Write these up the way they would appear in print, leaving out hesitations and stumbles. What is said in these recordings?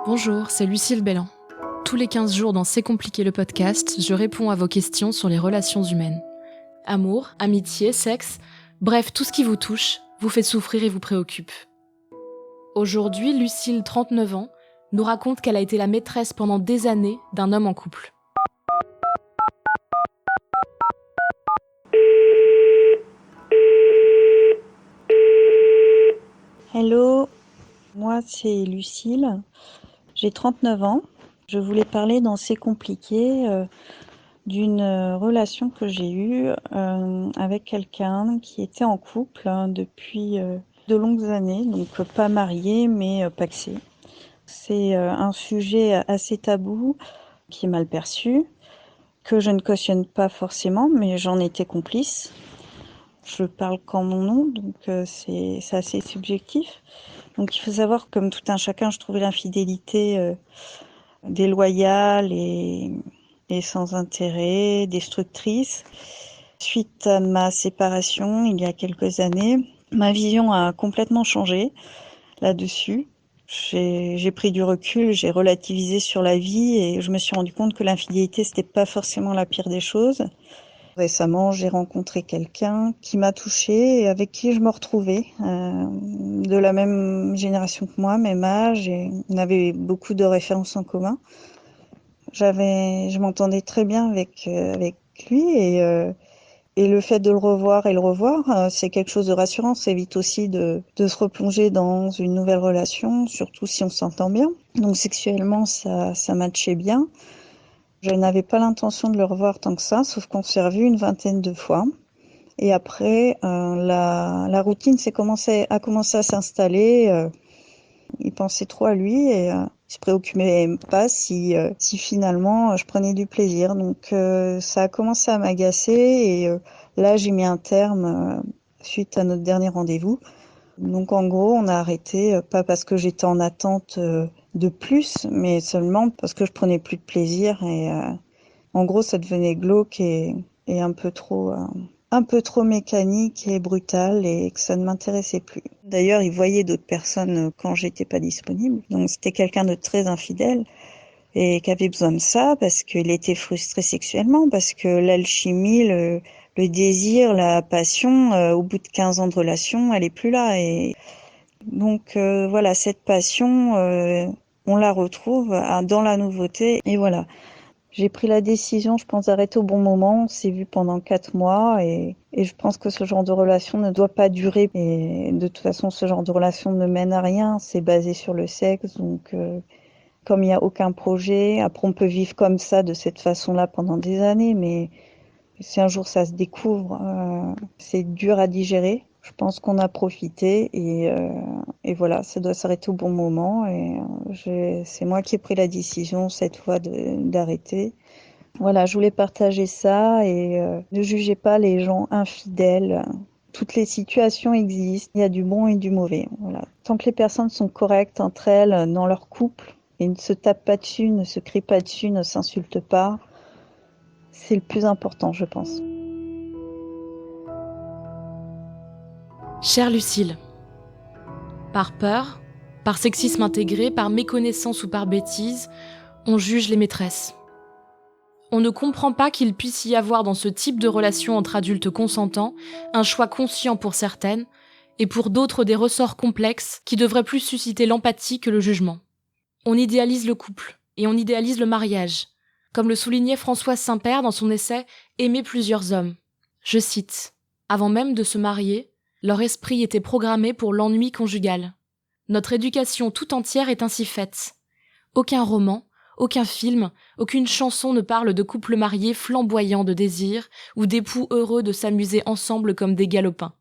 Bonjour, c'est Lucille Bellan. Tous les 15 jours dans C'est compliqué le podcast, je réponds à vos questions sur les relations humaines. Amour, amitié, sexe, bref, tout ce qui vous touche, vous fait souffrir et vous préoccupe. Aujourd'hui, Lucille, 39 ans, nous raconte qu'elle a été la maîtresse pendant des années d'un homme en couple. Hello, moi c'est Lucille, j'ai 39 ans. Je voulais parler dans C'est compliqué d'une relation que j'ai eue avec quelqu'un qui était en couple depuis de longues années, donc pas marié mais pacsé. C'est un sujet assez tabou qui est mal perçu, que je ne cautionne pas forcément, mais j'en étais complice. Je parle qu'en mon nom, donc c'est assez subjectif. Donc il faut savoir que comme tout un chacun, je trouvais l'infidélité déloyale et sans intérêt, destructrice. Suite à ma séparation, il y a quelques années, ma vision a complètement changé là-dessus. J'ai pris du recul, j'ai relativisé sur la vie et je me suis rendu compte que l'infidélité, c'était pas forcément la pire des choses. Récemment, j'ai rencontré quelqu'un qui m'a touchée et avec qui je me retrouvais, de la même génération que moi, même âge, et on avait beaucoup de références en commun. Je m'entendais très bien avec lui et le fait de le revoir et le revoir, c'est quelque chose de rassurant. Ça évite aussi de se replonger dans une nouvelle relation, surtout si on s'entend bien. Donc sexuellement, ça matchait bien. Je n'avais pas l'intention de le revoir tant que ça, sauf qu'on s'est revu une vingtaine de fois. Et après, la routine a commencé à s'installer. Il pensait trop à lui et il se préoccupait pas si finalement je prenais du plaisir. Donc ça a commencé à m'agacer et là j'ai mis un terme suite à notre dernier rendez-vous. Donc en gros, on a arrêté, pas parce que j'étais en attente de plus, mais seulement parce que je prenais plus de plaisir et en gros, ça devenait glauque et un peu trop mécanique et brutal et que ça ne m'intéressait plus. D'ailleurs, il voyait d'autres personnes quand j'étais pas disponible. Donc c'était quelqu'un de très infidèle et qui avait besoin de ça parce qu'il était frustré sexuellement, parce que l'alchimie, le désir, la passion, au bout de 15 ans de relation, elle est plus là. Et donc voilà, cette passion, on la retrouve dans la nouveauté. Et voilà. J'ai pris la décision, je pense, d'arrêter au bon moment. On s'est vu pendant 4 mois et je pense que ce genre de relation ne doit pas durer. Et de toute façon, ce genre de relation ne mène à rien. C'est basé sur le sexe. Donc, comme il n'y a aucun projet, après on peut vivre comme ça, de cette façon-là pendant des années. Mais si un jour ça se découvre, c'est dur à digérer. Je pense qu'on a profité et voilà, ça doit s'arrêter au bon moment. Et c'est moi qui ai pris la décision cette fois d'arrêter. Voilà, je voulais partager ça et ne jugez pas les gens infidèles. Toutes les situations existent, il y a du bon et du mauvais. Voilà. Tant que les personnes sont correctes entre elles dans leur couple et ne se tapent pas dessus, ne se crient pas dessus, ne s'insultent pas, c'est le plus important, je pense. Chère Lucille, par peur, par sexisme intégré, par méconnaissance ou par bêtise, on juge les maîtresses. On ne comprend pas qu'il puisse y avoir dans ce type de relation entre adultes consentants un choix conscient pour certaines et pour d'autres des ressorts complexes qui devraient plus susciter l'empathie que le jugement. On idéalise le couple et on idéalise le mariage, comme le soulignait Françoise Saint-Père dans son essai « Aimer plusieurs hommes ». Je cite « Avant même de se marier, leur esprit était programmé pour l'ennui conjugal. Notre éducation tout entière est ainsi faite. Aucun roman, aucun film, aucune chanson ne parle de couples mariés flamboyants de désir ou d'époux heureux de s'amuser ensemble comme des galopins.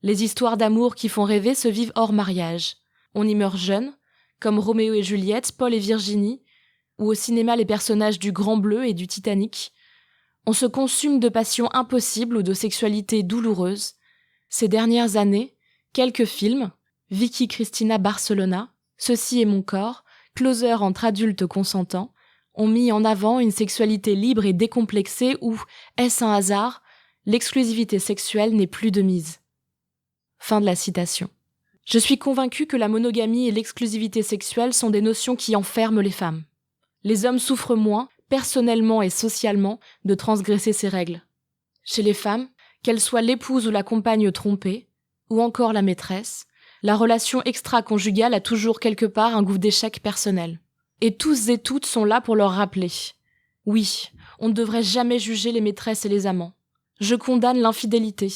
Les histoires d'amour qui font rêver se vivent hors mariage. On y meurt jeune, comme Roméo et Juliette, Paul et Virginie, ou au cinéma les personnages du Grand Bleu et du Titanic. On se consume de passions impossibles ou de sexualité douloureuse. Ces dernières années, quelques films, Vicky Cristina Barcelona, Ceci est mon corps, Closer entre adultes consentants, ont mis en avant une sexualité libre et décomplexée où, est-ce un hasard, l'exclusivité sexuelle n'est plus de mise. Fin de la citation. Je suis convaincue que la monogamie et l'exclusivité sexuelle sont des notions qui enferment les femmes. Les hommes souffrent moins, personnellement et socialement, de transgresser ces règles. Chez les femmes, qu'elles soient l'épouse ou la compagne trompée, ou encore la maîtresse, la relation extra-conjugale a toujours quelque part un goût d'échec personnel. Et tous et toutes sont là pour leur rappeler. Oui, on ne devrait jamais juger les maîtresses et les amants. Je condamne l'infidélité,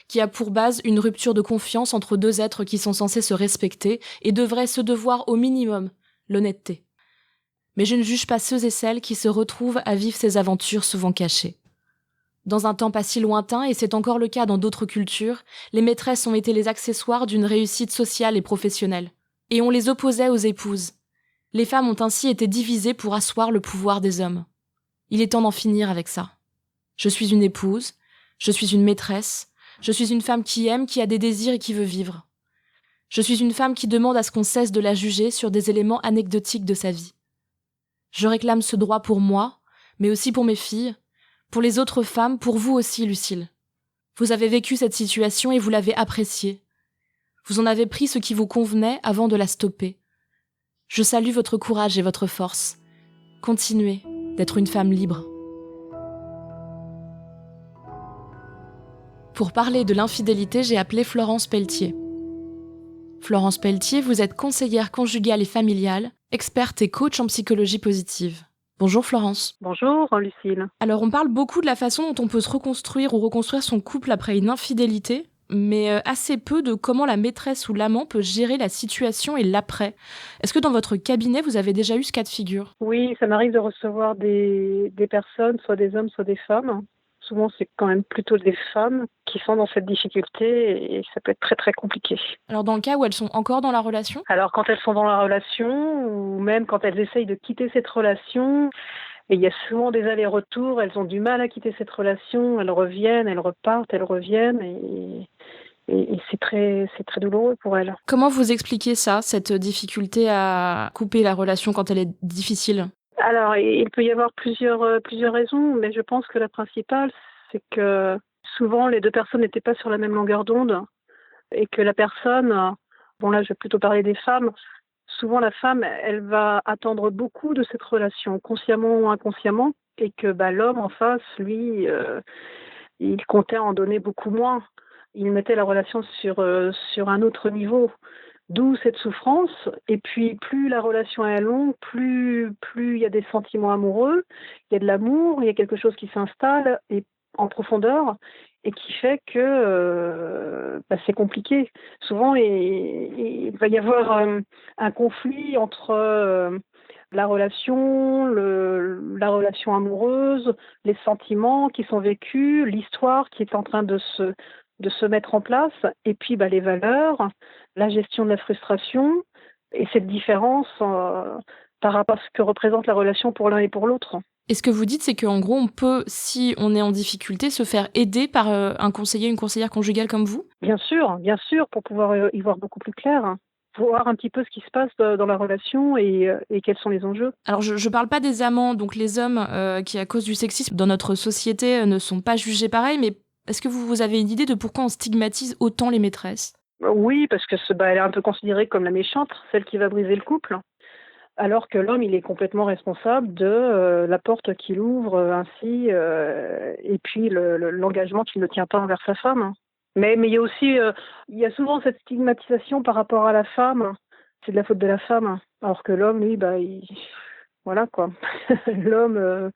qui a pour base une rupture de confiance entre deux êtres qui sont censés se respecter et devraient se devoir au minimum l'honnêteté. Mais je ne juge pas ceux et celles qui se retrouvent à vivre ces aventures souvent cachées. Dans un temps pas si lointain, et c'est encore le cas dans d'autres cultures, les maîtresses ont été les accessoires d'une réussite sociale et professionnelle. Et on les opposait aux épouses. Les femmes ont ainsi été divisées pour asseoir le pouvoir des hommes. Il est temps d'en finir avec ça. Je suis une épouse, je suis une maîtresse, je suis une femme qui aime, qui a des désirs et qui veut vivre. Je suis une femme qui demande à ce qu'on cesse de la juger sur des éléments anecdotiques de sa vie. Je réclame ce droit pour moi, mais aussi pour mes filles, pour les autres femmes, pour vous aussi, Lucille. Vous avez vécu cette situation et vous l'avez appréciée. Vous en avez pris ce qui vous convenait avant de la stopper. Je salue votre courage et votre force. Continuez d'être une femme libre. Pour parler de l'infidélité, j'ai appelé Florence Pelletier. Florence Pelletier, vous êtes conseillère conjugale et familiale, experte et coach en psychologie positive. Bonjour Florence. Bonjour Lucille. Alors on parle beaucoup de la façon dont on peut se reconstruire ou reconstruire son couple après une infidélité, mais assez peu de comment la maîtresse ou l'amant peut gérer la situation et l'après. Est-ce que dans votre cabinet, vous avez déjà eu ce cas de figure ? Oui, ça m'arrive de recevoir des personnes, soit des hommes, soit des femmes. Souvent, c'est quand même plutôt des femmes qui sont dans cette difficulté et ça peut être très très compliqué. Alors dans le cas où elles sont encore dans la relation ? Alors quand elles sont dans la relation ou même quand elles essayent de quitter cette relation, et il y a souvent des allers-retours, elles ont du mal à quitter cette relation, elles reviennent, elles repartent, elles reviennent et c'est très douloureux pour elles. Comment vous expliquez ça, cette difficulté à couper la relation quand elle est difficile ? Alors, il peut y avoir plusieurs raisons, mais je pense que la principale, c'est que souvent les deux personnes n'étaient pas sur la même longueur d'onde et que la personne, bon là je vais plutôt parler des femmes, souvent la femme, elle va attendre beaucoup de cette relation, consciemment ou inconsciemment, et que l'homme en face, lui, il comptait en donner beaucoup moins. Il mettait la relation sur un autre niveau. D'où cette souffrance. Et puis, plus la relation est longue, plus il y a des sentiments amoureux, il y a de l'amour, il y a quelque chose qui s'installe et en profondeur et qui fait que c'est compliqué. Souvent, il va y avoir un conflit entre la relation, la relation amoureuse, les sentiments qui sont vécus, l'histoire qui est en train de se mettre en place, et puis les valeurs, la gestion de la frustration, et cette différence par rapport à ce que représente la relation pour l'un et pour l'autre. Et ce que vous dites, c'est qu'en gros, on peut, si on est en difficulté, se faire aider par un conseiller, une conseillère conjugale comme vous ? Bien sûr, pour pouvoir y voir beaucoup plus clair. Voir un petit peu ce qui se passe dans la relation et quels sont les enjeux. Alors, je parle pas des amants, donc les hommes qui, à cause du sexisme dans notre société, ne sont pas jugés pareil, mais est-ce que vous avez une idée de pourquoi on stigmatise autant les maîtresses ? Oui, parce que elle est un peu considérée comme la méchante, celle qui va briser le couple, alors que l'homme, il est complètement responsable de la porte qu'il ouvre ainsi, et puis l'engagement qu'il ne tient pas envers sa femme. Mais il y a aussi, il y a souvent cette stigmatisation par rapport à la femme. C'est de la faute de la femme, alors que l'homme, lui, voilà quoi. L'homme,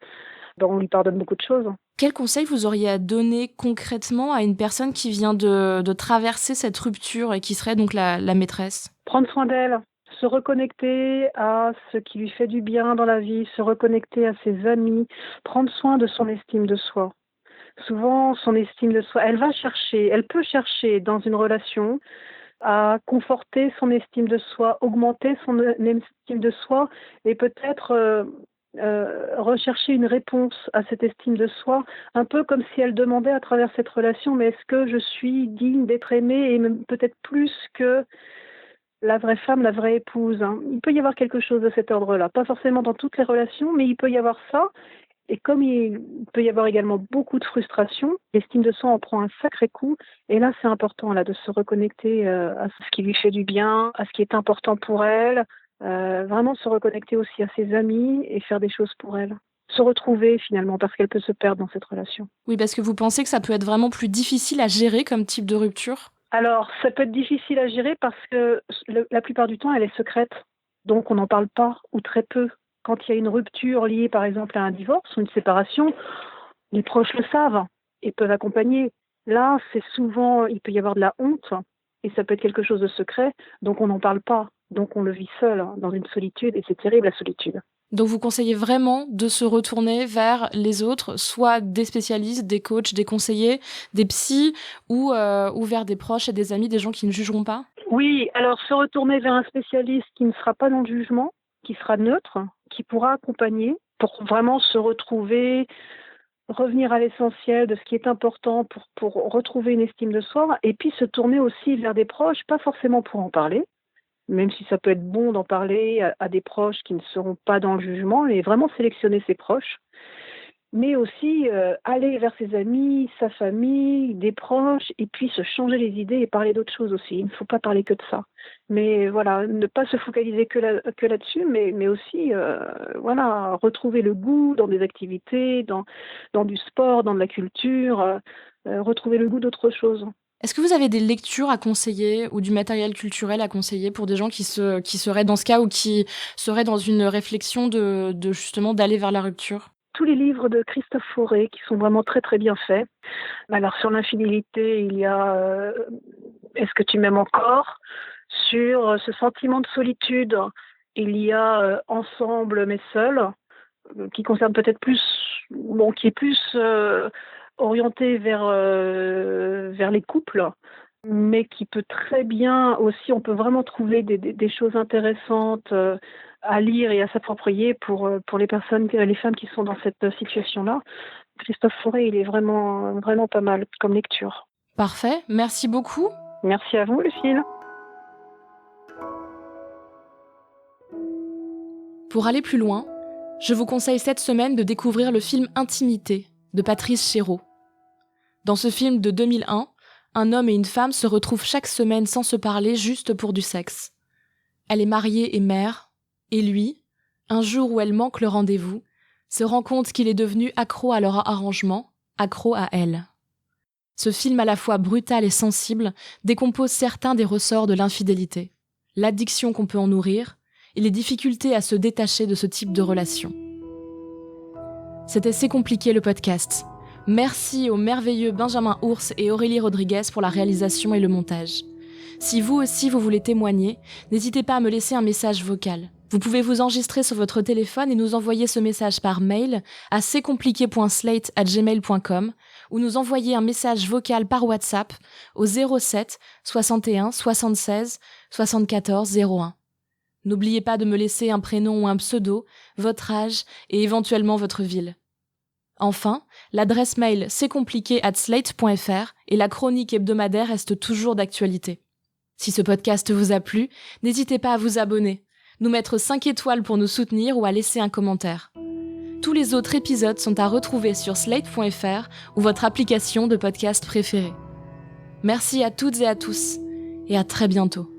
on lui pardonne beaucoup de choses. Quel conseil vous auriez à donner concrètement à une personne qui vient de traverser cette rupture et qui serait donc la maîtresse ? Prendre soin d'elle, se reconnecter à ce qui lui fait du bien dans la vie, se reconnecter à ses amis, prendre soin de son estime de soi. Souvent, son estime de soi, elle peut chercher dans une relation à conforter son estime de soi, augmenter son estime de soi et peut-être rechercher une réponse à cette estime de soi, un peu comme si elle demandait à travers cette relation, mais est-ce que je suis digne d'être aimée et même peut-être plus que la vraie femme, la vraie épouse. Il peut y avoir quelque chose de cet ordre-là, pas forcément dans toutes les relations, mais il peut y avoir ça. Et comme il peut y avoir également beaucoup de frustration, l'estime de soi en prend un sacré coup. Et là, c'est important là, de se reconnecter à ce qui lui fait du bien, à ce qui est important pour elle, vraiment se reconnecter aussi à ses amis et faire des choses pour elle. Se retrouver finalement, parce qu'elle peut se perdre dans cette relation. Oui, parce que vous pensez que ça peut être vraiment plus difficile à gérer comme type de rupture ? Alors, ça peut être difficile à gérer parce que la plupart du temps, elle est secrète. Donc, on n'en parle pas ou très peu. Quand il y a une rupture liée, par exemple, à un divorce ou une séparation, les proches le savent et peuvent accompagner. Là, c'est souvent, il peut y avoir de la honte et ça peut être quelque chose de secret, donc on n'en parle pas. Donc, on le vit seul, dans une solitude, et c'est terrible, la solitude. Donc vous conseillez vraiment de se retourner vers les autres, soit des spécialistes, des coachs, des conseillers, des psys, ou vers des proches et des amis, des gens qui ne jugeront pas ? Oui, alors se retourner vers un spécialiste qui ne sera pas dans le jugement, qui sera neutre, qui pourra accompagner pour vraiment se retrouver, revenir à l'essentiel de ce qui est important pour retrouver une estime de soi, et puis se tourner aussi vers des proches, pas forcément pour en parler, même si ça peut être bon d'en parler à des proches qui ne seront pas dans le jugement, et vraiment sélectionner ses proches, mais aussi aller vers ses amis, sa famille, des proches, et puis se changer les idées et parler d'autres choses aussi. Il ne faut pas parler que de ça. Mais voilà, ne pas se focaliser que là-dessus, mais aussi voilà, retrouver le goût dans des activités, dans du sport, dans de la culture, retrouver le goût d'autre chose. Est-ce que vous avez des lectures à conseiller ou du matériel culturel à conseiller pour des gens qui seraient dans ce cas ou qui seraient dans une réflexion de justement d'aller vers la rupture ? Tous les livres de Christophe Fauré qui sont vraiment très très bien faits. Alors sur l'infidélité, il y a Est-ce que tu m'aimes encore ? Sur ce sentiment de solitude, il y a Ensemble mais seul, qui concerne peut-être plus, qui est plus orienté vers les couples, mais qui peut très bien aussi, on peut vraiment trouver des choses intéressantes à lire et à s'approprier pour les personnes, les femmes qui sont dans cette situation-là. Christophe Fauré, il est vraiment, vraiment pas mal comme lecture. Parfait, merci beaucoup. Merci à vous, Lucille. Pour aller plus loin, je vous conseille cette semaine de découvrir le film Intimité de Patrice Chéreau. Dans ce film de 2001, un homme et une femme se retrouvent chaque semaine sans se parler juste pour du sexe. Elle est mariée et mère, et lui, un jour où elle manque le rendez-vous, se rend compte qu'il est devenu accro à leur arrangement, accro à elle. Ce film à la fois brutal et sensible décompose certains des ressorts de l'infidélité, l'addiction qu'on peut en nourrir et les difficultés à se détacher de ce type de relation. C'était C'est compliqué le podcast. Merci aux merveilleux Benjamin Ours et Aurélie Rodriguez pour la réalisation et le montage. Si vous aussi vous voulez témoigner, n'hésitez pas à me laisser un message vocal. Vous pouvez vous enregistrer sur votre téléphone et nous envoyer ce message par mail à cetcompliqué.slate@gmail.com ou nous envoyer un message vocal par WhatsApp au 07 61 76 74 01. N'oubliez pas de me laisser un prénom ou un pseudo, votre âge et éventuellement votre ville. Enfin, l'adresse mail c'estcompliqué@slate.fr et la chronique hebdomadaire reste toujours d'actualité. Si ce podcast vous a plu, n'hésitez pas à vous abonner, nous mettre 5 étoiles pour nous soutenir ou à laisser un commentaire. Tous les autres épisodes sont à retrouver sur slate.fr ou votre application de podcast préférée. Merci à toutes et à tous, et à très bientôt.